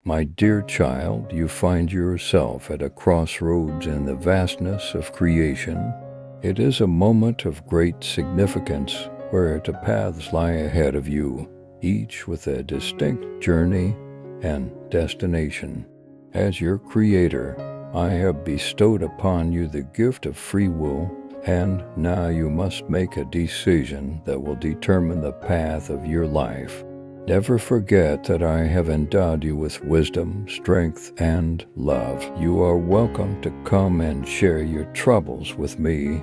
My dear child, you find yourself at a crossroads in the vastness of creation. It is a moment of great significance where the paths lie ahead of you, each with a distinct journey and destination. As your Creator, I have bestowed upon you the gift of free will, and now you must make a decision that will determine the path of your life. Never forget that I have endowed you with wisdom, strength, and love. You are welcome to come and share your troubles with me.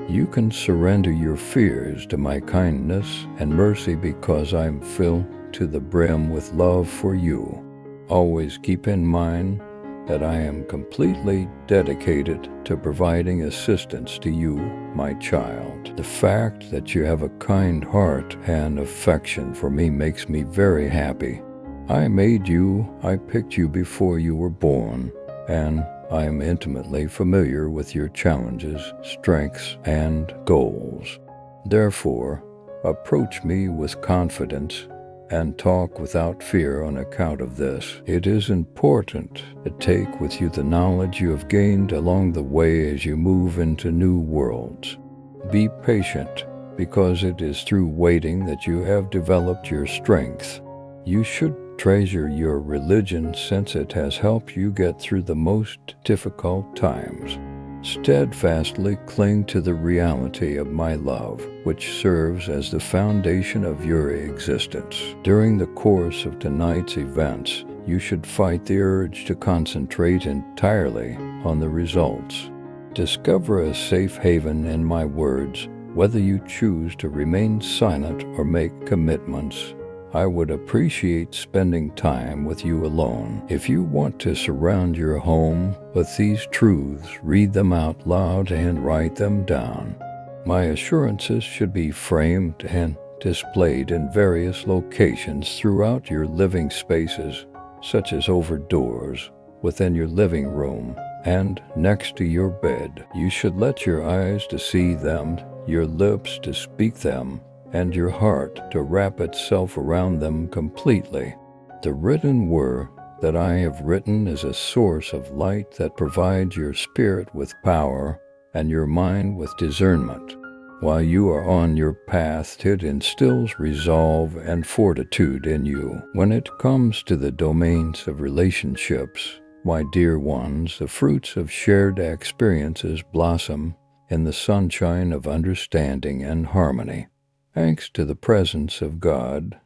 You can surrender your fears to my kindness and mercy because I am filled to the brim with love for you. Always keep in mind that I am completely dedicated to providing assistance to you, my child. The fact that you have a kind heart and affection for me makes me very happy. I made you, I picked you before you were born, and I am intimately familiar with your challenges, strengths, and goals. Therefore, approach me with confidence and talk without fear on account of this. It is important to take with you the knowledge you have gained along the way as you move into new worlds. Be patient, because it is through waiting that you have developed your strength. You should treasure your religion since it has helped you get through the most difficult times. Steadfastly cling to the reality of my love, which serves as the foundation of your existence. During the course of tonight's events, you should fight the urge to concentrate entirely on the results. Discover a safe haven in my words, whether you choose to remain silent or make commitments. I would appreciate spending time with you alone. If you want to surround your home with these truths, read them out loud and write them down. My assurances should be framed and displayed in various locations throughout your living spaces, such as over doors, within your living room, and next to your bed. You should let your eyes to see them, your lips to speak them, and your heart to wrap itself around them completely. The written word that I have written is a source of light that provides your spirit with power and your mind with discernment. While you are on your path, it instills resolve and fortitude in you. When it comes to the domains of relationships, my dear ones, the fruits of shared experiences blossom in the sunshine of understanding and harmony. Thanks to the presence of God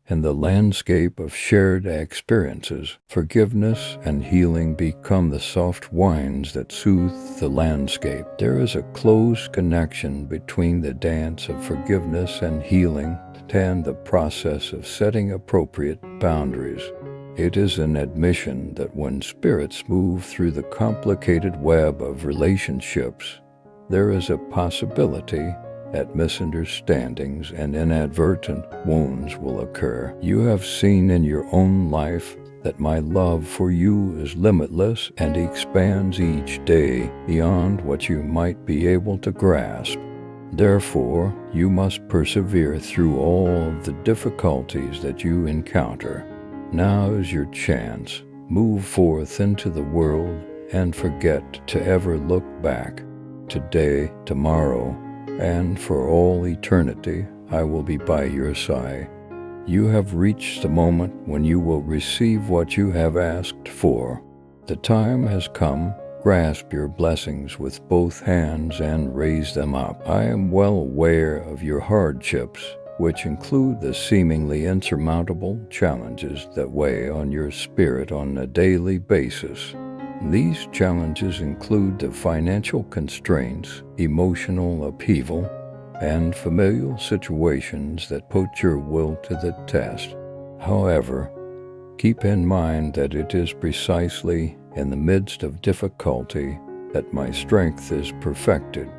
and the landscape of shared experiences, forgiveness and healing become the soft winds that soothe the landscape. There is a close connection between the dance of forgiveness and healing and the process of setting appropriate boundaries. It is an admission that when spirits move through the complicated web of relationships, there is a possibility that misunderstandings and inadvertent wounds will occur. You have seen in your own life that my love for you is limitless and expands each day beyond what you might be able to grasp. Therefore, you must persevere through all of the difficulties that you encounter. Now is your chance. Move forth into the world and forget to ever look back. Today, tomorrow, and for all eternity, I will be by your side. You have reached the moment when you will receive what you have asked for. The time has come. Grasp your blessings with both hands and raise them up. I am well aware of your hardships, which include the seemingly insurmountable challenges that weigh on your spirit on a daily basis. These challenges include the financial constraints, emotional upheaval, and familial situations that put your will to the test. However, keep in mind that it is precisely in the midst of difficulty that my strength is perfected.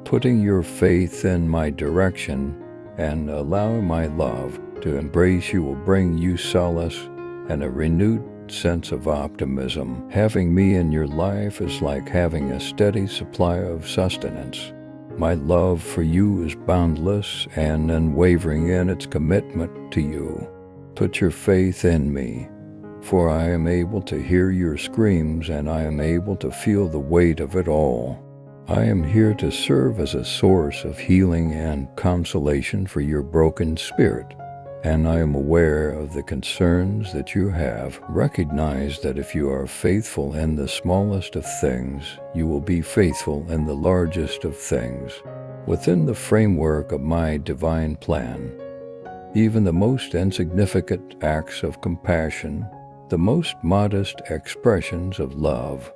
Putting your faith in my direction and allowing my love to embrace you will bring you solace and a renewed sense of optimism. Having me in your life is like having a steady supply of sustenance. My love for you is boundless and unwavering in its commitment to you. Put your faith in me, for I am able to hear your screams and I am able to feel the weight of it all. I am here to serve as a source of healing and consolation for your broken spirit, and I am aware of the concerns that you have. Recognize that if you are faithful in the smallest of things, you will be faithful in the largest of things. Within the framework of my divine plan, even the most insignificant acts of compassion, the most modest expressions of love,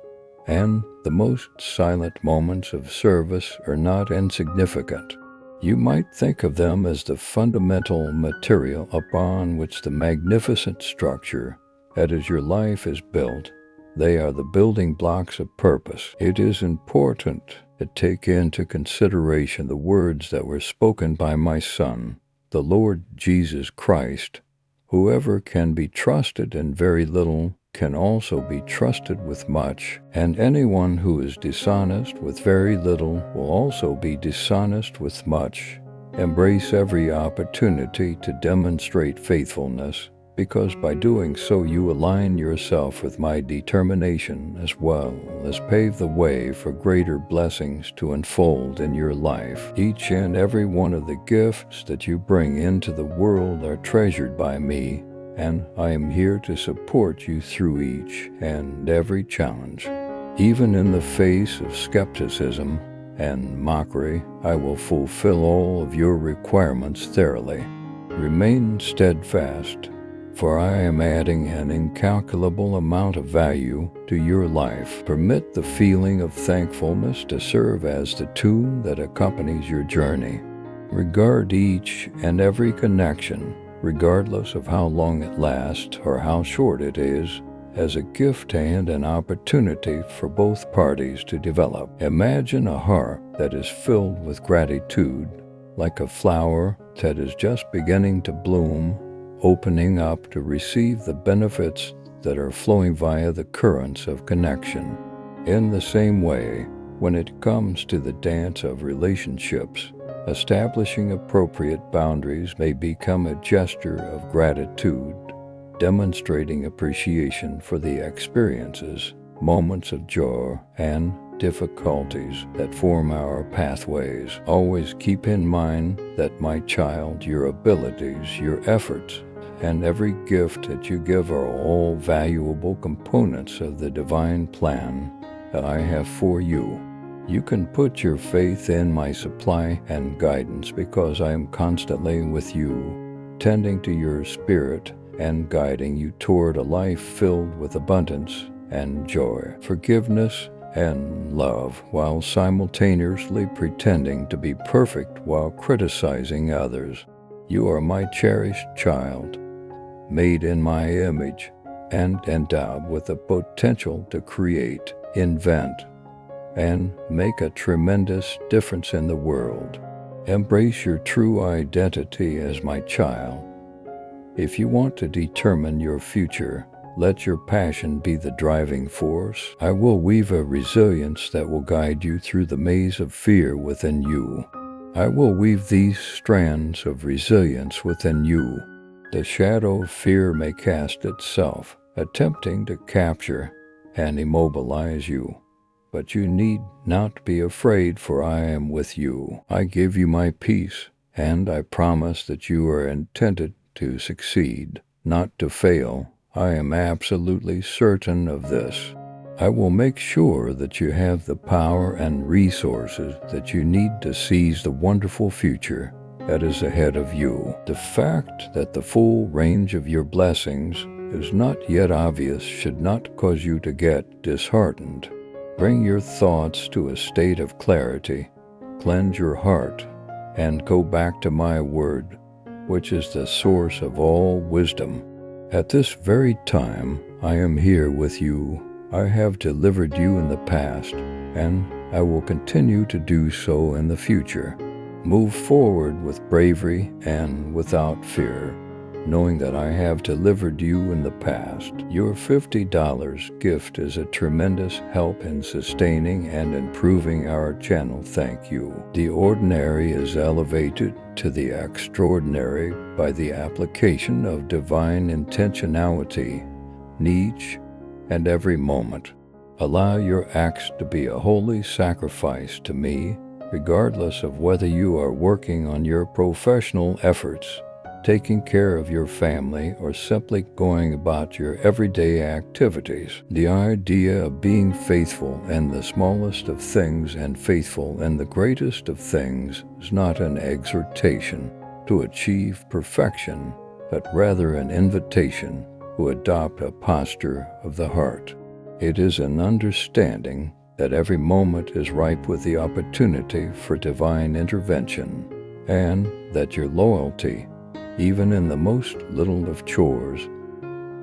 and the most silent moments of service are not insignificant. You might think of them as the fundamental material upon which the magnificent structure that is your life is built. They are the building blocks of purpose. It is important to take into consideration the words that were spoken by my Son, the Lord Jesus Christ. Whoever can be trusted in very little can also be trusted with much, and anyone who is dishonest with very little will also be dishonest with much. Embrace every opportunity to demonstrate faithfulness, because by doing so you align yourself with my determination as well as pave the way for greater blessings to unfold in your life. Each and every one of the gifts that you bring into the world are treasured by me, and I am here to support you through each and every challenge. Even in the face of skepticism and mockery, I will fulfill all of your requirements thoroughly. Remain steadfast, for I am adding an incalculable amount of value to your life. Permit the feeling of thankfulness to serve as the tune that accompanies your journey. Regard each and every connection, regardless of how long it lasts or how short it is, as a gift and an opportunity for both parties to develop. Imagine a heart that is filled with gratitude, like a flower that is just beginning to bloom, opening up to receive the benefits that are flowing via the currents of connection. In the same way, when it comes to the dance of relationships, establishing appropriate boundaries may become a gesture of gratitude, demonstrating appreciation for the experiences, moments of joy, and difficulties that form our pathways. Always keep in mind that, my child, your abilities, your efforts, and every gift that you give are all valuable components of the divine plan that I have for you. You can put your faith in my supply and guidance because I am constantly with you, tending to your spirit and guiding you toward a life filled with abundance and joy, forgiveness and love, while simultaneously pretending to be perfect while criticizing others. You are my cherished child, made in my image and endowed with the potential to create, invent, and make a tremendous difference in the world. Embrace your true identity as my child. If you want to determine your future, let your passion be the driving force. I will weave a resilience that will guide you through the maze of fear within you. I will weave these strands of resilience within you. The shadow of fear may cast itself, attempting to capture and immobilize you. But you need not be afraid, for I am with you. I give you my peace, and I promise that you are intended to succeed, not to fail. I am absolutely certain of this. I will make sure that you have the power and resources that you need to seize the wonderful future that is ahead of you. The fact that the full range of your blessings is not yet obvious should not cause you to get disheartened. Bring your thoughts to a state of clarity, cleanse your heart, and go back to my word, which is the source of all wisdom. At this very time, I am here with you. I have delivered you in the past, and I will continue to do so in the future. Move forward with bravery and without fear, knowing that I have delivered you in the past. Your $50 gift is a tremendous help in sustaining and improving our channel. Thank you. The ordinary is elevated to the extraordinary by the application of divine intentionality. in each and every moment. Allow your acts to be a holy sacrifice to me, regardless of whether you are working on your professional efforts, taking care of your family, or simply going about your everyday activities. The idea of being faithful in the smallest of things and faithful in the greatest of things is not an exhortation to achieve perfection, but rather an invitation to adopt a posture of the heart. It is an understanding that every moment is ripe with the opportunity for divine intervention, and that your loyalty, even in the most little of chores,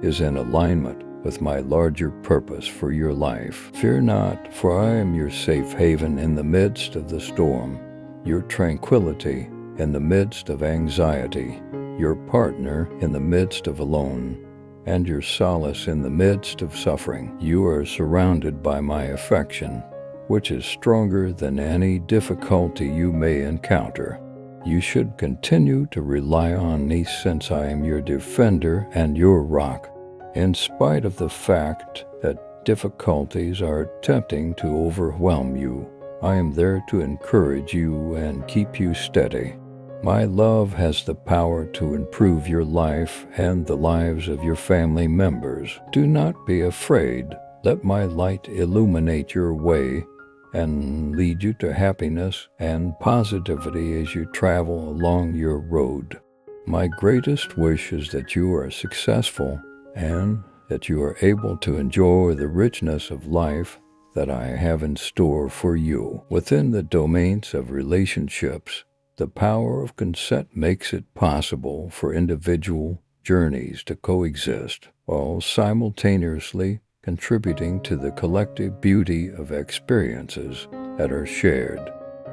is in alignment with my larger purpose for your life. Fear not, for I am your safe haven in the midst of the storm, your tranquility in the midst of anxiety, your partner in the midst of alone, and your solace in the midst of suffering. You are surrounded by my affection, which is stronger than any difficulty you may encounter. You should continue to rely on me, since I am your defender and your rock. In spite of the fact that difficulties are attempting to overwhelm you, I am there to encourage you and keep you steady. My love has the power to improve your life and the lives of your family members. Do not be afraid. Let my light illuminate your way and lead you to happiness and positivity as you travel along your road. My greatest wish is that you are successful and that you are able to enjoy the richness of life that I have in store for you. Within the domains of relationships, the power of consent makes it possible for individual journeys to coexist, while simultaneously contributing to the collective beauty of experiences that are shared.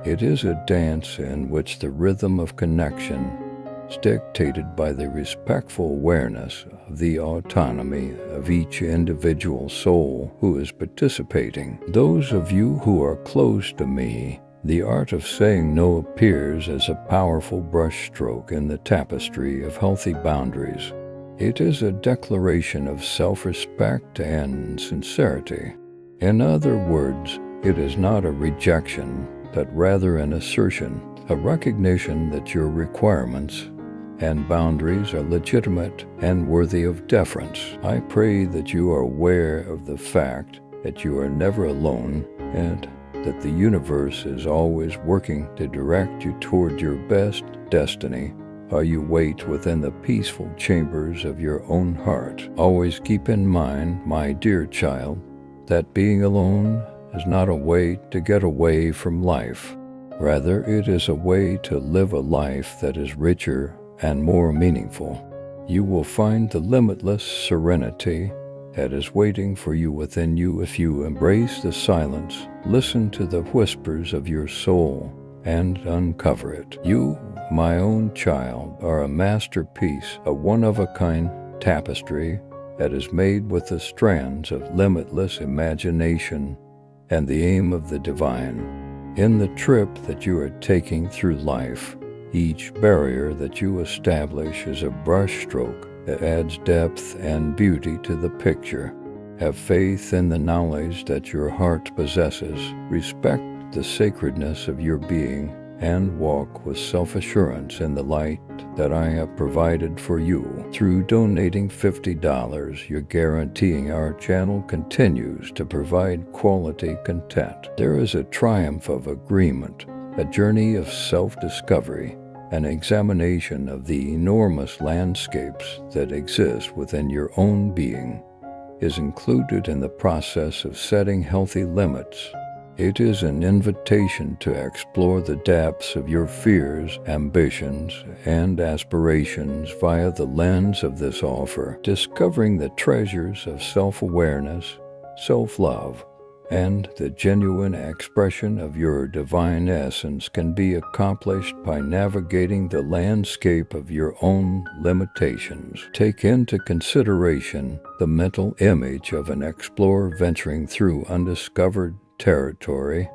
It is a dance in which the rhythm of connection is dictated by the respectful awareness of the autonomy of each individual soul who is participating. Those of you who are close to me, the art of saying no appears as a powerful brushstroke in the tapestry of healthy boundaries. It is a declaration of self-respect and sincerity. In other words, it is not a rejection, but rather an assertion, a recognition that your requirements and boundaries are legitimate and worthy of deference. I pray that you are aware of the fact that you are never alone, and that the universe is always working to direct you toward your best destiny while you wait within the peaceful chambers of your own heart. Always keep in mind, my dear child, that being alone is not a way to get away from life. Rather, it is a way to live a life that is richer and more meaningful. You will find the limitless serenity that is waiting for you within you if you embrace the silence, listen to the whispers of your soul, and uncover it. You, my own child, are a masterpiece, a one-of-a-kind tapestry that is made with the strands of limitless imagination and the aim of the divine. In the trip that you are taking through life, each barrier that you establish is a brushstroke that adds depth and beauty to the picture. Have faith in the knowledge that your heart possesses. Respect the sacredness of your being and walk with self-assurance in the light that I have provided for you. Through donating $50, you're guaranteeing our channel continues to provide quality content. There is a triumph of agreement, a journey of self-discovery, an examination of the enormous landscapes that exist within your own being is included in the process of setting healthy limits. It is an invitation to explore the depths of your fears, ambitions, and aspirations via the lens of this offer. Discovering the treasures of self-awareness, self-love, and the genuine expression of your divine essence can be accomplished by navigating the landscape of your own limitations. Take into consideration the mental image of an explorer venturing through undiscovered territory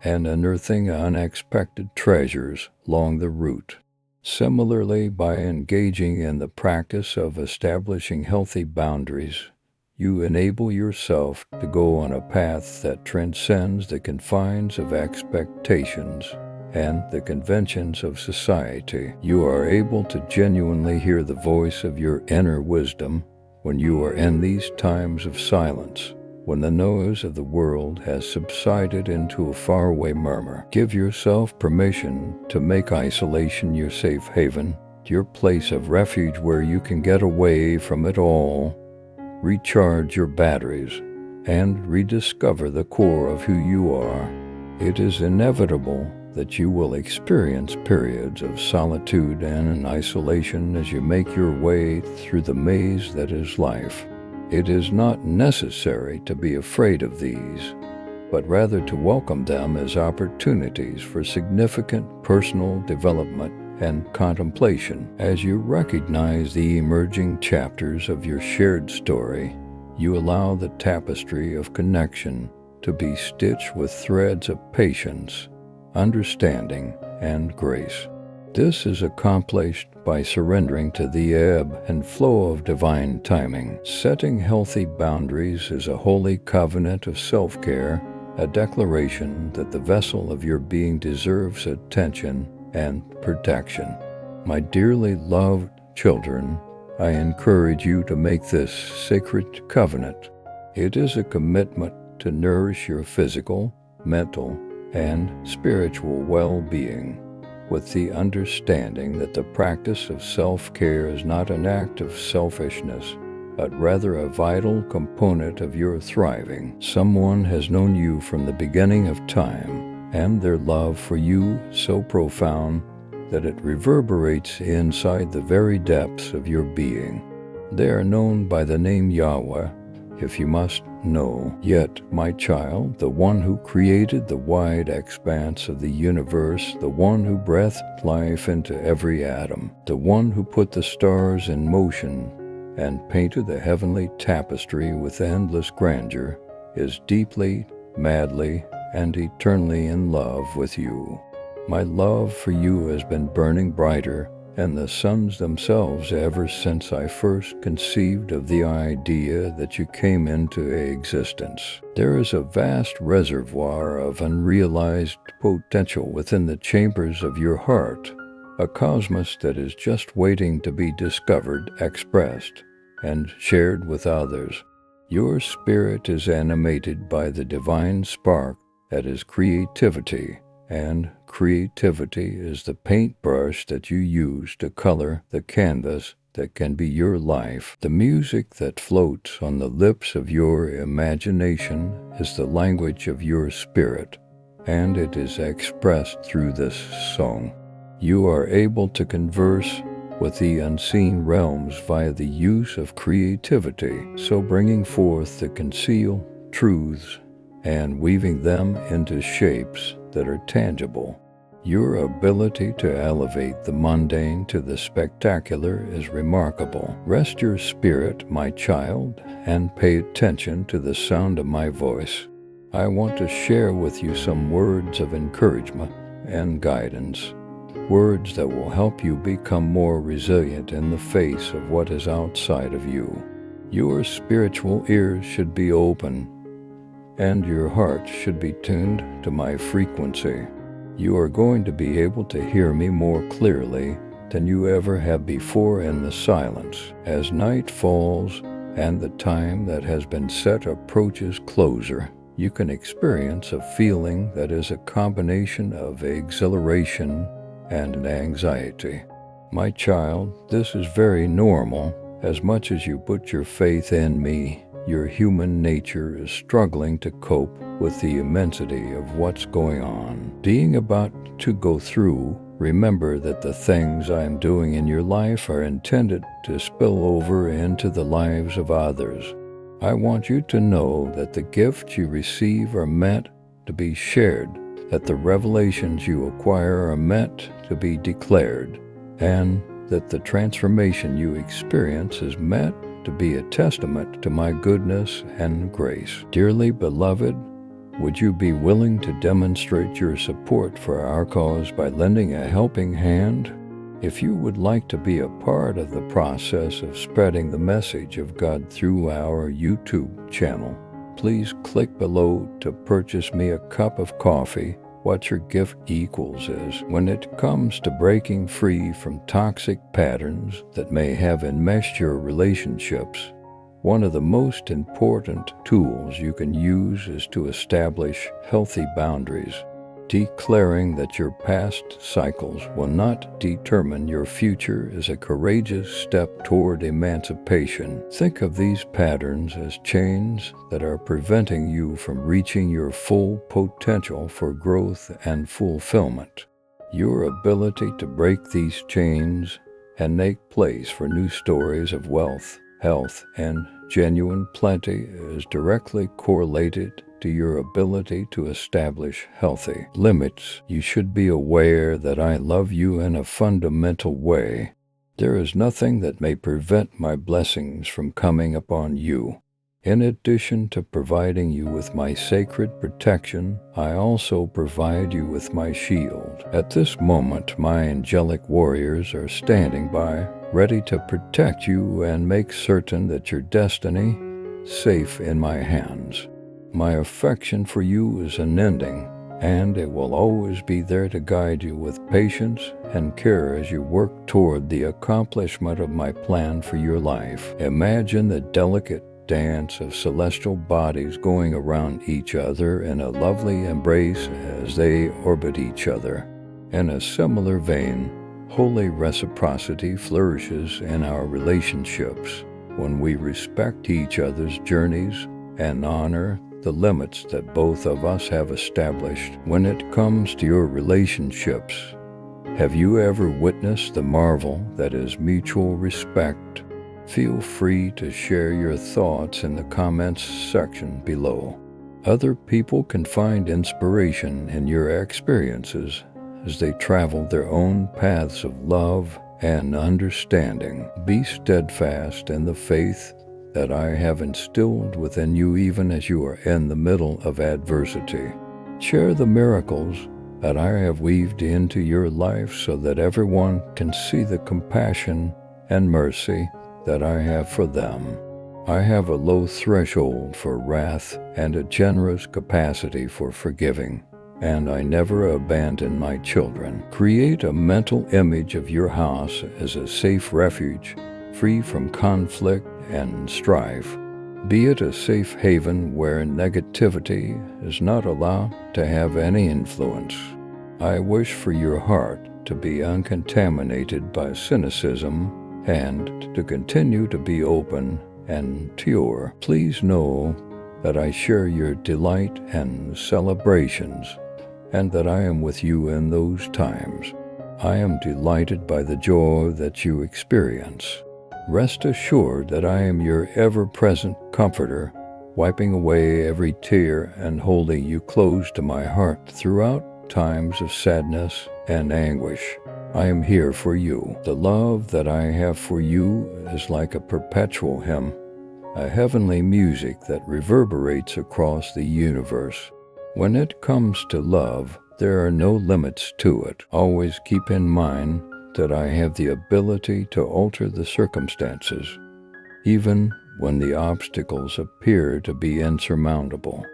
and unearthing unexpected treasures along the route. Similarly, by engaging in the practice of establishing healthy boundaries, you enable yourself to go on a path that transcends the confines of expectations and the conventions of society. You are able to genuinely hear the voice of your inner wisdom when you are in these times of silence, when the noise of the world has subsided into a faraway murmur. Give yourself permission to make isolation your safe haven, your place of refuge where you can get away from it all, recharge your batteries, and rediscover the core of who you are. It is inevitable that you will experience periods of solitude and isolation as you make your way through the maze that is life. It is not necessary to be afraid of these, but rather to welcome them as opportunities for significant personal development and contemplation. As you recognize the emerging chapters of your shared story, you allow the tapestry of connection to be stitched with threads of patience, understanding, and grace. This is accomplished by surrendering to the ebb and flow of divine timing. Setting healthy boundaries is a holy covenant of self-care, a declaration that the vessel of your being deserves attention and protection. My dearly loved children, I encourage you to make this sacred covenant. It is a commitment to nourish your physical, mental, and spiritual well-being, with the understanding that the practice of self-care is not an act of selfishness, but rather a vital component of your thriving. Someone has known you from the beginning of time, and their love for you so profound that it reverberates inside the very depths of your being. They are known by the name Yahweh, if you must know. Yet, my child, the one who created the wide expanse of the universe, the one who breathed life into every atom, the one who put the stars in motion and painted the heavenly tapestry with endless grandeur, is deeply, madly, and eternally in love with you. My love for you has been burning brighter and the suns themselves ever since I first conceived of the idea that you came into existence. There is a vast reservoir of unrealized potential within the chambers of your heart, a cosmos that is just waiting to be discovered, expressed, and shared with others. Your spirit is animated by the divine spark that is creativity, and creativity is the paintbrush that you use to color the canvas that can be your life. The music that floats on the lips of your imagination is the language of your spirit, and it is expressed through this song. You are able to converse with the unseen realms via the use of creativity, so bringing forth the concealed truths and weaving them into shapes that are tangible. Your ability to elevate the mundane to the spectacular is remarkable. Rest your spirit, my child, and pay attention to the sound of my voice. I want to share with you some words of encouragement and guidance, words that will help you become more resilient in the face of what is outside of you. Your spiritual ears should be open, and your heart should be tuned to my frequency. You are going to be able to hear me more clearly than you ever have before in the silence. As night falls and the time that has been set approaches closer, you can experience a feeling that is a combination of exhilaration and anxiety. My child, this is very normal. As much as you put your faith in me, your human nature is struggling to cope with the immensity of what's going on. Being about to go through, remember that the things I am doing in your life are intended to spill over into the lives of others. I want you to know that the gifts you receive are meant to be shared, that the revelations you acquire are meant to be declared, and that the transformation you experience is meant to be a testament to my goodness and grace. Dearly beloved, would you be willing to demonstrate your support for our cause by lending a helping hand? If you would like to be a part of the process of spreading the message of God through our YouTube channel, please click below to purchase me a cup of coffee. What your gift equals is, when it comes to breaking free from toxic patterns that may have enmeshed your relationships, one of the most important tools you can use is to establish healthy boundaries. Declaring that your past cycles will not determine your future is a courageous step toward emancipation. Think of these patterns as chains that are preventing you from reaching your full potential for growth and fulfillment. Your ability to break these chains and make place for new stories of wealth, health, and genuine plenty is directly correlated to your ability to establish healthy limits. You should be aware that I love you in a fundamental way. There is nothing that may prevent my blessings from coming upon you. In addition to providing you with my sacred protection, I also provide you with my shield. At this moment, my angelic warriors are standing by, ready to protect you and make certain that your destiny is safe in my hands. My affection for you is unending, and it will always be there to guide you with patience and care as you work toward the accomplishment of my plan for your life. Imagine the delicate dance of celestial bodies going around each other in a lovely embrace as they orbit each other. In a similar vein, holy reciprocity flourishes in our relationships when we respect each other's journeys and honor the limits that both of us have established. When it comes to your relationships, have you ever witnessed the marvel that is mutual respect? Feel free to share your thoughts in the comments section below. Other people can find inspiration in your experiences as they travel their own paths of love and understanding. Be steadfast in the faith that I have instilled within you even as you are in the middle of adversity. Share the miracles that I have weaved into your life so that everyone can see the compassion and mercy that I have for them. I have a low threshold for wrath and a generous capacity for forgiving, and I never abandon my children. Create a mental image of your house as a safe refuge, free from conflict and strife. Be it a safe haven where negativity is not allowed to have any influence. I wish for your heart to be uncontaminated by cynicism and to continue to be open and pure. Please know that I share your delight and celebrations, and that I am with you in those times. I am delighted by the joy that you experience. Rest assured that I am your ever-present comforter, wiping away every tear and holding you close to my heart throughout times of sadness and anguish. I am here for you. The love that I have for you is like a perpetual hymn, a heavenly music that reverberates across the universe. When it comes to love, there are no limits to it. Always keep in mind that I have the ability to alter the circumstances, even when the obstacles appear to be insurmountable.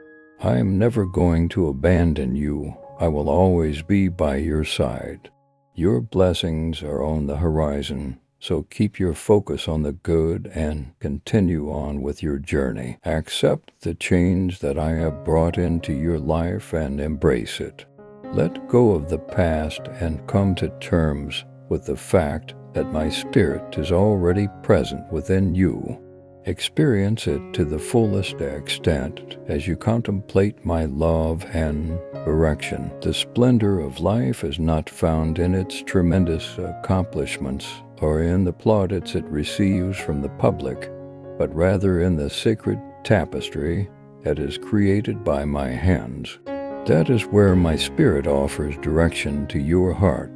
I am never going to abandon you. I will always be by your side. Your blessings are on the horizon, so keep your focus on the good and continue on with your journey. Accept the change that I have brought into your life and embrace it. Let go of the past and come to terms with the fact that my spirit is already present within you. Experience it to the fullest extent as you contemplate my love and direction. The splendor of life is not found in its tremendous accomplishments or in the plaudits it receives from the public, but rather in the sacred tapestry that is created by my hands. That is where my spirit offers direction to your heart.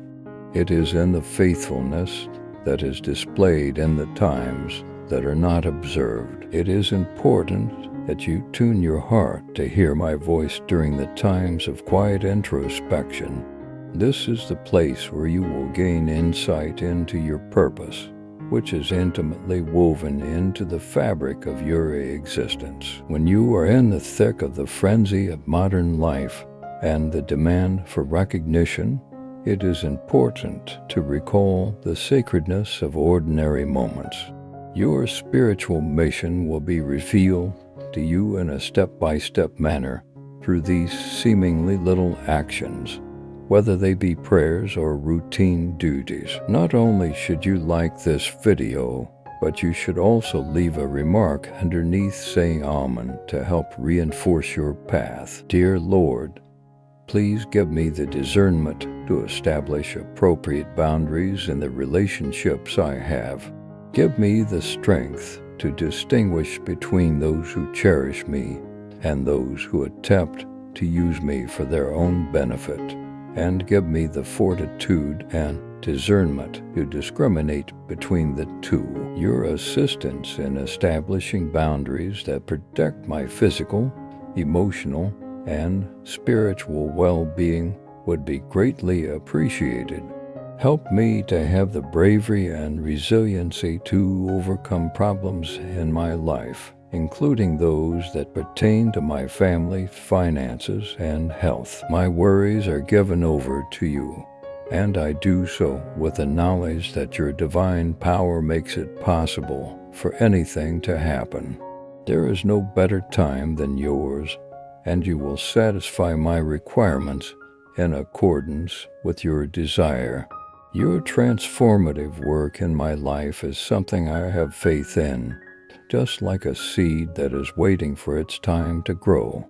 It is in the faithfulness that is displayed in the times that are not observed. It is important that you tune your heart to hear my voice during the times of quiet introspection. This is the place where you will gain insight into your purpose, which is intimately woven into the fabric of your existence. When you are in the thick of the frenzy of modern life and the demand for recognition, it is important to recall the sacredness of ordinary moments. Your spiritual mission will be revealed to you in a step-by-step manner through these seemingly little actions, whether they be prayers or routine duties. Not only should you like this video, but you should also leave a remark underneath saying Amen to help reinforce your path. Dear Lord, please give me the discernment to establish appropriate boundaries in the relationships I have. Give me the strength to distinguish between those who cherish me and those who attempt to use me for their own benefit. And give me the fortitude and discernment to discriminate between the two. Your assistance in establishing boundaries that protect my physical, emotional, and spiritual well-being would be greatly appreciated. Help me to have the bravery and resiliency to overcome problems in my life, including those that pertain to my family, finances, and health. My worries are given over to you, and I do so with the knowledge that your divine power makes it possible for anything to happen. There is no better time than yours, and you will satisfy my requirements in accordance with your desire. Your transformative work in my life is something I have faith in, just like a seed that is waiting for its time to grow.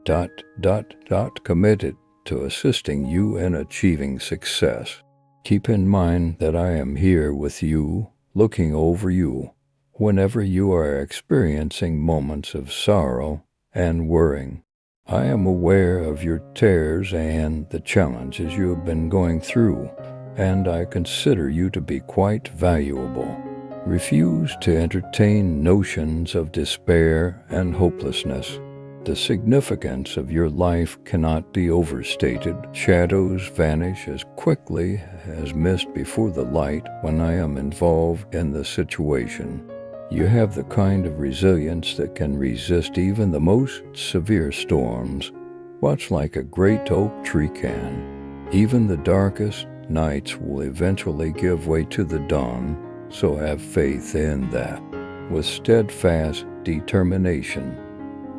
Committed to assisting you in achieving success. Keep in mind that I am here with you, looking over you, whenever you are experiencing moments of sorrow and worrying. I am aware of your tears and the challenges you have been going through, and I consider you to be quite valuable. Refuse to entertain notions of despair and hopelessness. The significance of your life cannot be overstated. Shadows vanish as quickly as mist before the light when I am involved in the situation. You have the kind of resilience that can resist even the most severe storms, much like a great oak tree can. Even the darkest nights will eventually give way to the dawn, so have faith in that. With steadfast determination,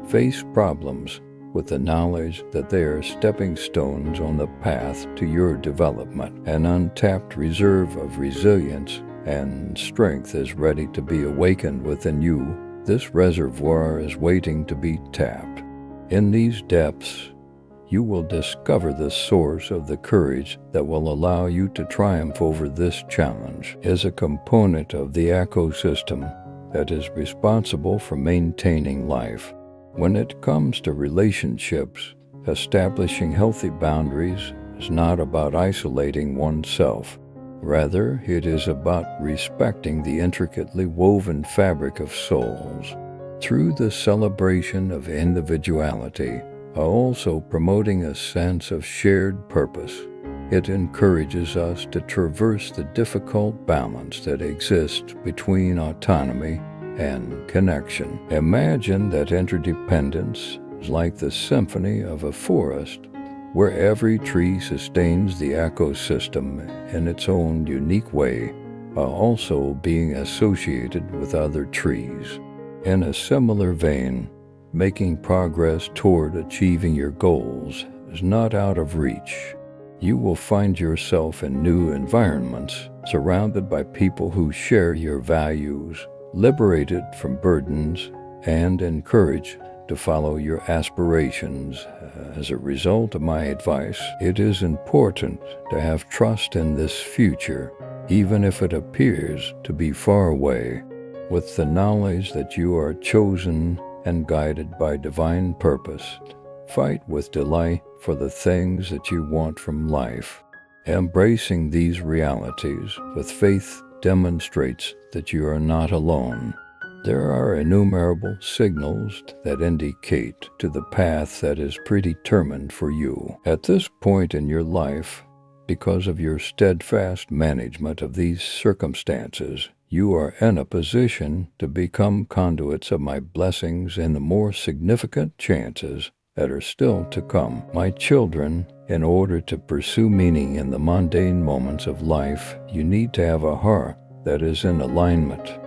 face problems with the knowledge that they are stepping stones on the path to your development. An untapped reserve of resilience and strength is ready to be awakened within you. This reservoir is waiting to be tapped. In these depths, you will discover the source of the courage that will allow you to triumph over this challenge. As a component of the ecosystem that is responsible for maintaining life. When it comes to relationships, establishing healthy boundaries is not about isolating oneself. Rather, it is about respecting the intricately woven fabric of souls. Through the celebration of individuality, while also promoting a sense of shared purpose, it encourages us to traverse the difficult balance that exists between autonomy and connection. Imagine that interdependence is like the symphony of a forest, where every tree sustains the ecosystem in its own unique way, while also being associated with other trees. In a similar vein, making progress toward achieving your goals is not out of reach. You will find yourself in new environments, surrounded by people who share your values, liberated from burdens, and encouraged to follow your aspirations. As a result of my advice, it is important to have trust in this future, even if it appears to be far away, with the knowledge that you are chosen and guided by divine purpose. Fight with delight for the things that you want from life. Embracing these realities with faith demonstrates that you are not alone. There are innumerable signals that indicate to the path that is predetermined for you. At this point in your life, Because of your steadfast management of these circumstances, you are in a position to become conduits of my blessings in the more significant chances that are still to come. My children, in order to pursue meaning in the mundane moments of life, you need to have a heart that is in alignment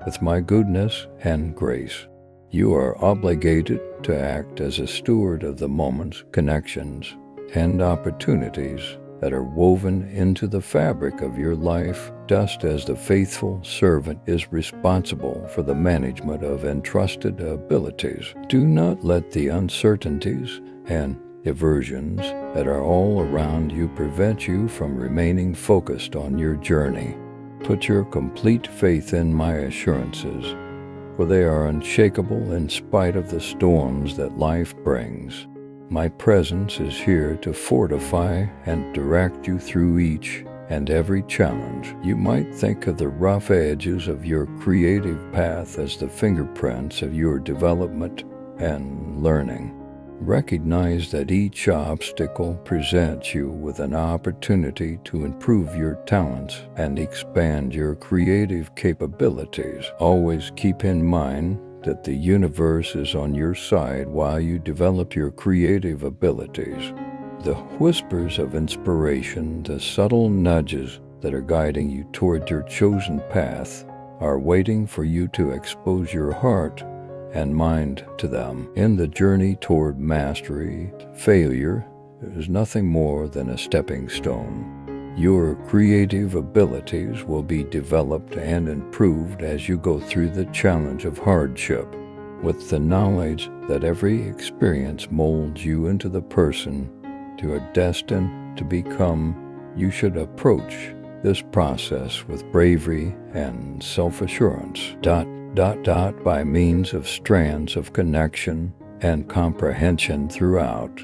with my goodness and grace. You are obligated to act as a steward of the moments, connections, and opportunities that are woven into the fabric of your life, just as the faithful servant is responsible for the management of entrusted abilities. Do not let the uncertainties and aversions that are all around you prevent you from remaining focused on your journey. Put your complete faith in my assurances, for they are unshakable in spite of the storms that life brings. My presence is here to fortify and direct you through each and every challenge. You might think of the rough edges of your creative path as the fingerprints of your development and learning. Recognize that each obstacle presents you with an opportunity to improve your talents and expand your creative capabilities. Always keep in mind that the universe is on your side while you develop your creative abilities. The whispers of inspiration, the subtle nudges that are guiding you toward your chosen path, are waiting for you to expose your heart and mind to them. In the journey toward mastery, failure is nothing more than a stepping stone. Your creative abilities will be developed and improved as you go through the challenge of hardship. With the knowledge that every experience molds you into the person you are destined to become, you should approach this process with bravery and self-assurance. By means of strands of connection and comprehension throughout,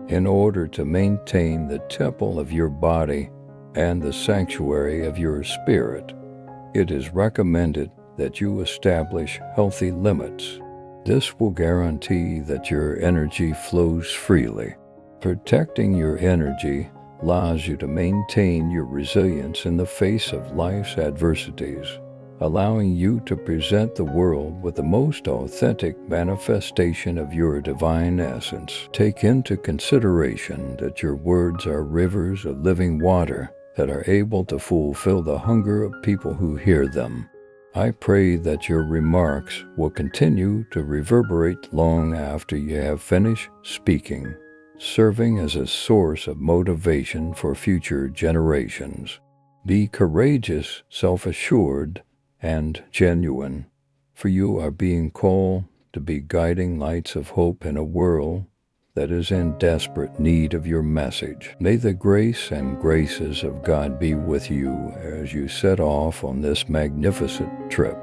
in order to maintain the temple of your body and the sanctuary of your spirit, it is recommended that you establish healthy limits. This will guarantee that your energy flows freely. Protecting your energy allows you to maintain your resilience in the face of life's adversities, allowing you to present the world with the most authentic manifestation of your divine essence. Take into consideration that your words are rivers of living water that are able to fulfill the hunger of people who hear them. I pray that your remarks will continue to reverberate long after you have finished speaking, serving as a source of motivation for future generations. Be courageous, self-assured, and genuine, for you are being called to be guiding lights of hope in a world that is in desperate need of your message. May the grace and graces of God be with you as you set off on this magnificent trip.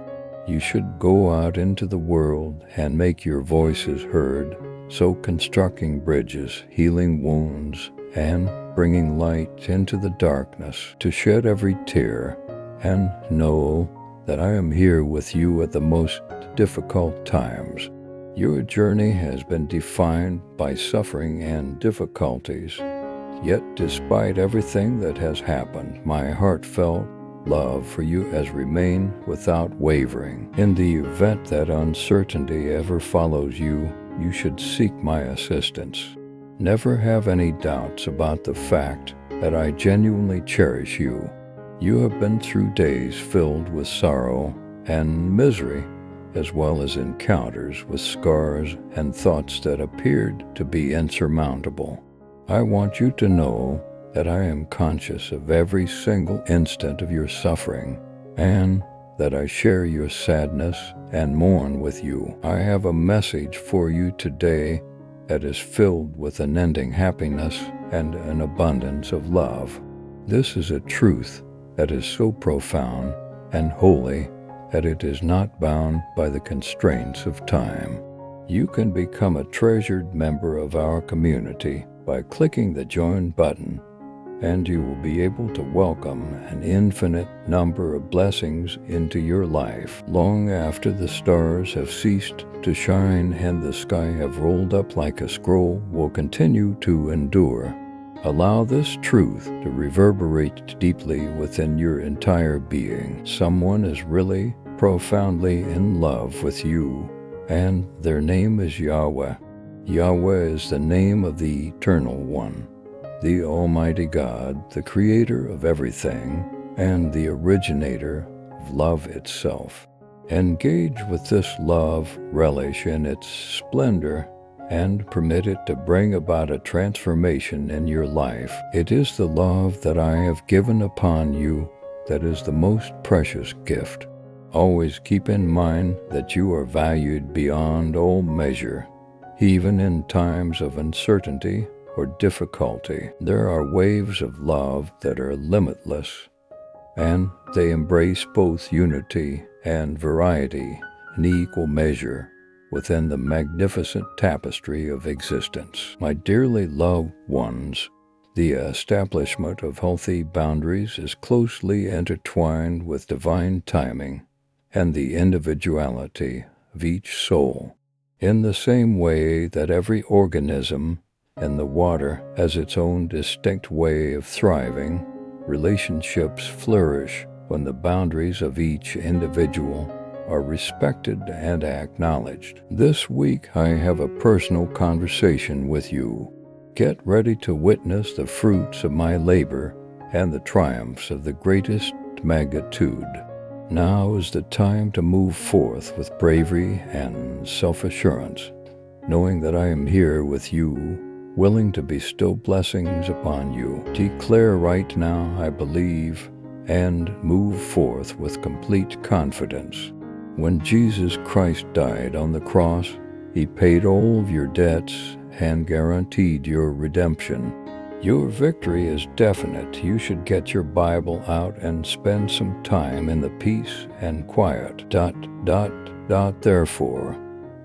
You should go out into the world and make your voices heard, so constructing bridges, healing wounds, and bringing light into the darkness to shed every tear. And know that I am here with you at the most difficult times. Your journey has been defined by suffering and difficulties. Yet, despite everything that has happened, my heartfelt love for you has remained without wavering. In the event that uncertainty ever follows you, you should seek my assistance. Never have any doubts about the fact that I genuinely cherish you. You have been through days filled with sorrow and misery, as well as encounters with scars and thoughts that appeared to be insurmountable. I want you to know that I am conscious of every single instant of your suffering, and that I share your sadness and mourn with you. I have a message for you today that is filled with unending happiness and an abundance of love. This is a truth that is so profound and holy that it is not bound by the constraints of time. You can become a treasured member of our community by clicking the Join button, and you will be able to welcome an infinite number of blessings into your life. Long after the stars have ceased to shine and the sky have rolled up like a scroll will continue to endure. Allow this truth to reverberate deeply within your entire being. Someone is really profoundly in love with you, and their name is Yahweh. Yahweh is the name of the Eternal One, the Almighty God, the Creator of everything, and the originator of love itself. Engage with this love, relish in its splendor, and permit it to bring about a transformation in your life. It is the love that I have given upon you that is the most precious gift. Always keep in mind that you are valued beyond all measure. Even in times of uncertainty or difficulty, there are waves of love that are limitless, and they embrace both unity and variety in equal measure within the magnificent tapestry of existence. My dearly loved ones, the establishment of healthy boundaries is closely intertwined with divine timing and the individuality of each soul. In the same way that every organism in the water has its own distinct way of thriving, relationships flourish when the boundaries of each individual are respected and acknowledged. This week I have a personal conversation with you. Get ready to witness the fruits of my labor and the triumphs of the greatest magnitude. Now is the time to move forth with bravery and self-assurance, knowing that I am here with you, willing to bestow blessings upon you. Declare right now, I believe, and move forth with complete confidence. When Jesus Christ died on the cross, He paid all of your debts and guaranteed your redemption. Your victory is definite. You should get your Bible out and spend some time in the peace and quiet. Therefore,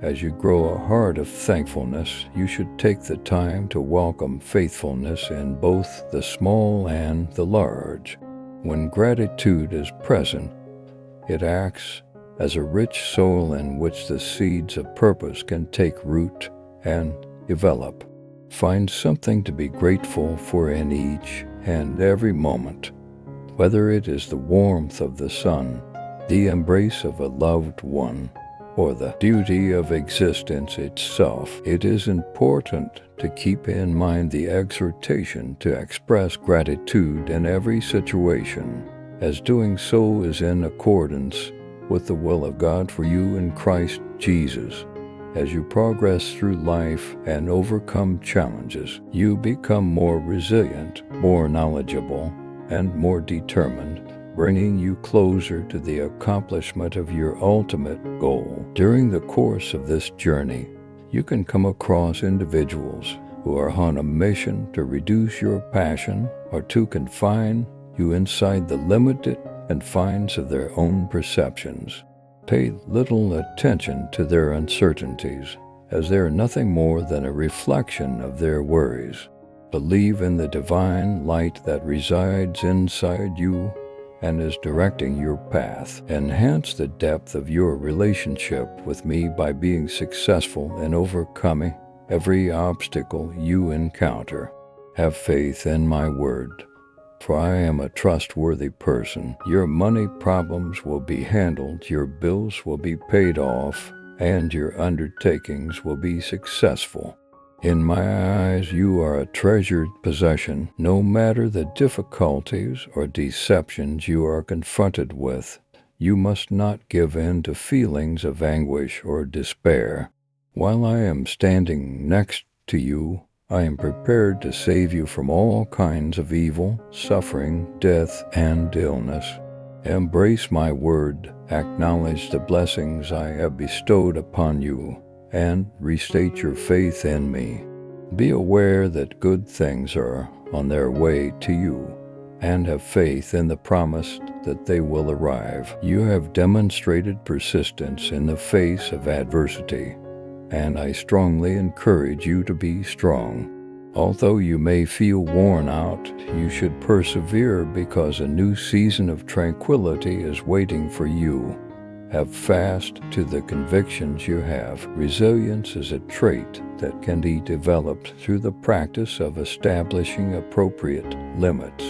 as you grow a heart of thankfulness, you should take the time to welcome faithfulness in both the small and the large. When gratitude is present, it acts as a rich soil in which the seeds of purpose can take root and develop. Find something to be grateful for in each and every moment, whether it is the warmth of the sun, the embrace of a loved one, or the beauty of existence itself. It is important to keep in mind the exhortation to express gratitude in every situation, as doing so is in accordance with the will of God for you in Christ Jesus. As you progress through life and overcome challenges, you become more resilient, more knowledgeable, and more determined, bringing you closer to the accomplishment of your ultimate goal. During the course of this journey, you can come across individuals who are on a mission to reduce your passion or to confine you inside the limited confines of their own perceptions. Pay little attention to their uncertainties, as they are nothing more than a reflection of their worries. Believe in the divine light that resides inside you and is directing your path. Enhance the depth of your relationship with me by being successful in overcoming every obstacle you encounter. Have faith in my word, for I am a trustworthy person. Your money problems will be handled, your bills will be paid off, and your undertakings will be successful. In my eyes, you are a treasured possession. No matter the difficulties or deceptions you are confronted with, you must not give in to feelings of anguish or despair. While I am standing next to you, I am prepared to save you from all kinds of evil, suffering, death, and illness. Embrace my word, acknowledge the blessings I have bestowed upon you, and restate your faith in me. Be aware that good things are on their way to you, and have faith in the promise that they will arrive. You have demonstrated persistence in the face of adversity, and I strongly encourage you to be strong. Although you may feel worn out, you should persevere because a new season of tranquility is waiting for you. Have fast to the convictions you have. Resilience is a trait that can be developed through the practice of establishing appropriate limits.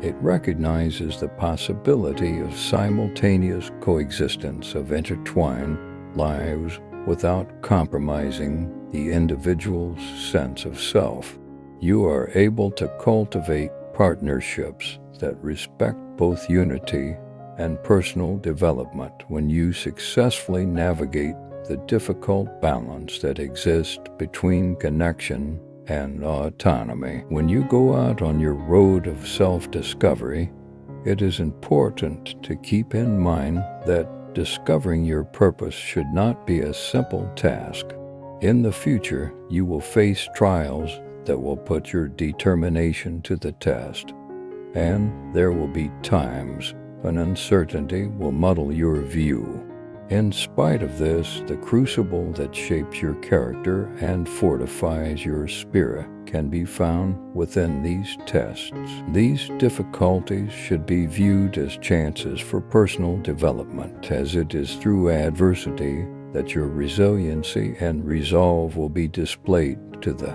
It recognizes the possibility of simultaneous coexistence of intertwined lives without compromising the individual's sense of self. You are able to cultivate partnerships that respect both unity and personal development when you successfully navigate the difficult balance that exists between connection and autonomy. When you go out on your road of self-discovery, it is important to keep in mind that discovering your purpose should not be a simple task. In the future, you will face trials that will put your determination to the test, and there will be times when uncertainty will muddle your view. In spite of this, the crucible that shapes your character and fortifies your spirit can be found within these tests. These difficulties should be viewed as chances for personal development, as it is through adversity that your resiliency and resolve will be displayed to the